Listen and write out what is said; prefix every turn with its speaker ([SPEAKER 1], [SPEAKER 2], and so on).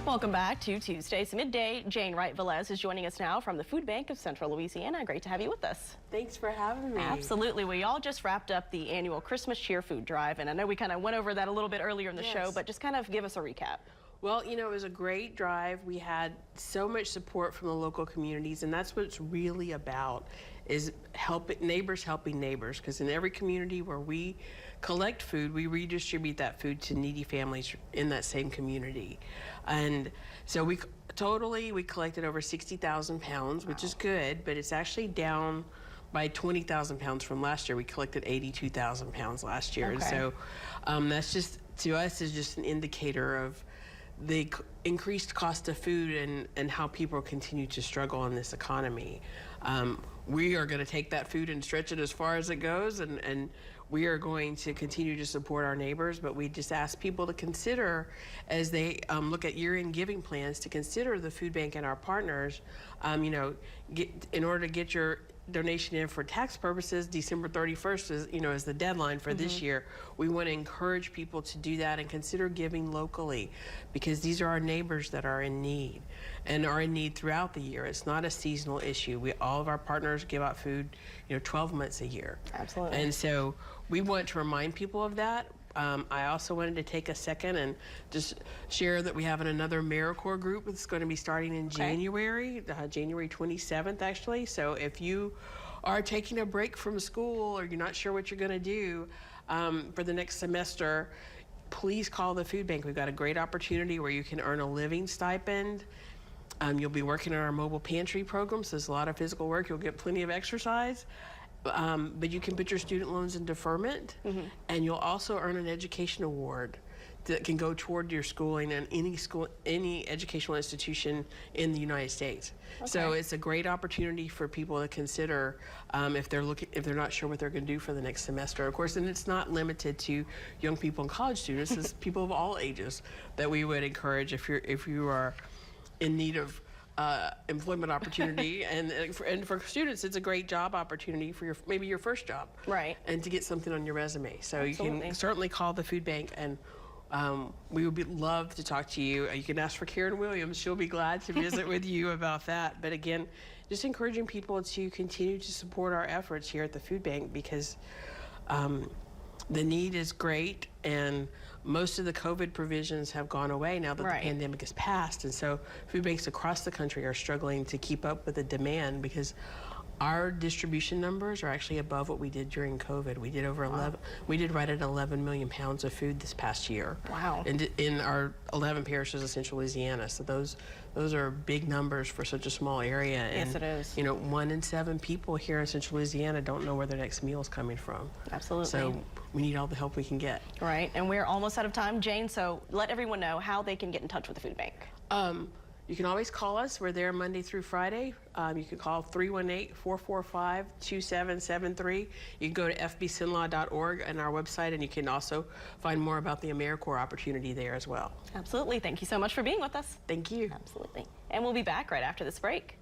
[SPEAKER 1] Welcome back to Tuesday's Midday. Jane Wright-Velez is joining us now from the Food Bank of Central Louisiana. Great to have you with us.
[SPEAKER 2] Thanks for having me.
[SPEAKER 1] Absolutely. We all just wrapped up the annual Christmas Cheer Food Drive, and I know we kind of went over that a little bit earlier in the show, but just kind of give us a recap.
[SPEAKER 2] Well, you know, it was a great drive. We had so much support from the local communities, and that's what it's really about, is helping neighbors, because in every community where we collect food, we redistribute that food to needy families in that same community. And so we collected over 60,000 pounds, which is good, but it's actually down by 20,000 pounds from last year. We collected 82,000 pounds last year. And so that's just, to us, is just an indicator of the increased cost of food and how people continue to struggle in this economy. We are going to take that food and stretch it as far as it goes, and we are going to continue to support our neighbors, but we just ask people to consider, as they look at year-end giving plans, to consider the food bank and our partners, you know, in order to get your donation in for tax purposes. December 31st is, you know, is the deadline for this year. We want to encourage people to do that and consider giving locally, because these are our neighbors that are in need and are in need throughout the year. It's not a seasonal issue. All of our partners give out food, you know, 12 months a year.
[SPEAKER 1] Absolutely.
[SPEAKER 2] And so we want to remind people of that. I also wanted to take a second and just share that we have another AmeriCorps group that's going to be starting in January, January 27th, actually. So if you are taking a break from school or you're not sure what you're going to do for the next semester, please call the food bank. We've got a great opportunity where you can earn a living stipend. You'll be working in our mobile pantry program, so there's a lot of physical work. You'll get plenty of exercise. But you can put your student loans in deferment, and you'll also earn an education award that can go toward your schooling in any educational institution in the United States. So it's a great opportunity for people to consider if they're not sure what they're going to do for the next semester. Of course, and it's not limited to young people and college students. It's people of all ages that we would encourage if you are in need of employment opportunity, and for students, it's a great job opportunity for maybe your first job, and to get something on your resume. So you can certainly call the food bank, and we would love to talk to you. You can ask for Karen Williams; she'll be glad to visit with you about that. But again, just encouraging people to continue to support our efforts here at the food bank, because the need is great, and most of the COVID provisions have gone away now that the pandemic has passed. And so food banks across the country are struggling to keep up with the demand, because our distribution numbers are actually above what we did during COVID. We did we did right at 11 million pounds of food this past year. Wow. And in our 11 parishes of Central Louisiana. So those are big numbers for such a small area. And,
[SPEAKER 1] yes, it is.
[SPEAKER 2] You know, 1 in 7 people here in Central Louisiana don't know where their next meal is coming from.
[SPEAKER 1] Absolutely.
[SPEAKER 2] So we need all the help we can get.
[SPEAKER 1] Right, and we're almost out of time, Jane, so let everyone know how they can get in touch with the food bank.
[SPEAKER 2] You can always call us. We're there Monday through Friday. You can call 318-445-2773. You can go to fbcinlaw.org and our website, and you can also find more about the AmeriCorps opportunity there as well.
[SPEAKER 1] Absolutely. Thank you so much for being with us.
[SPEAKER 2] Thank you.
[SPEAKER 1] Absolutely. And we'll be back right after this break.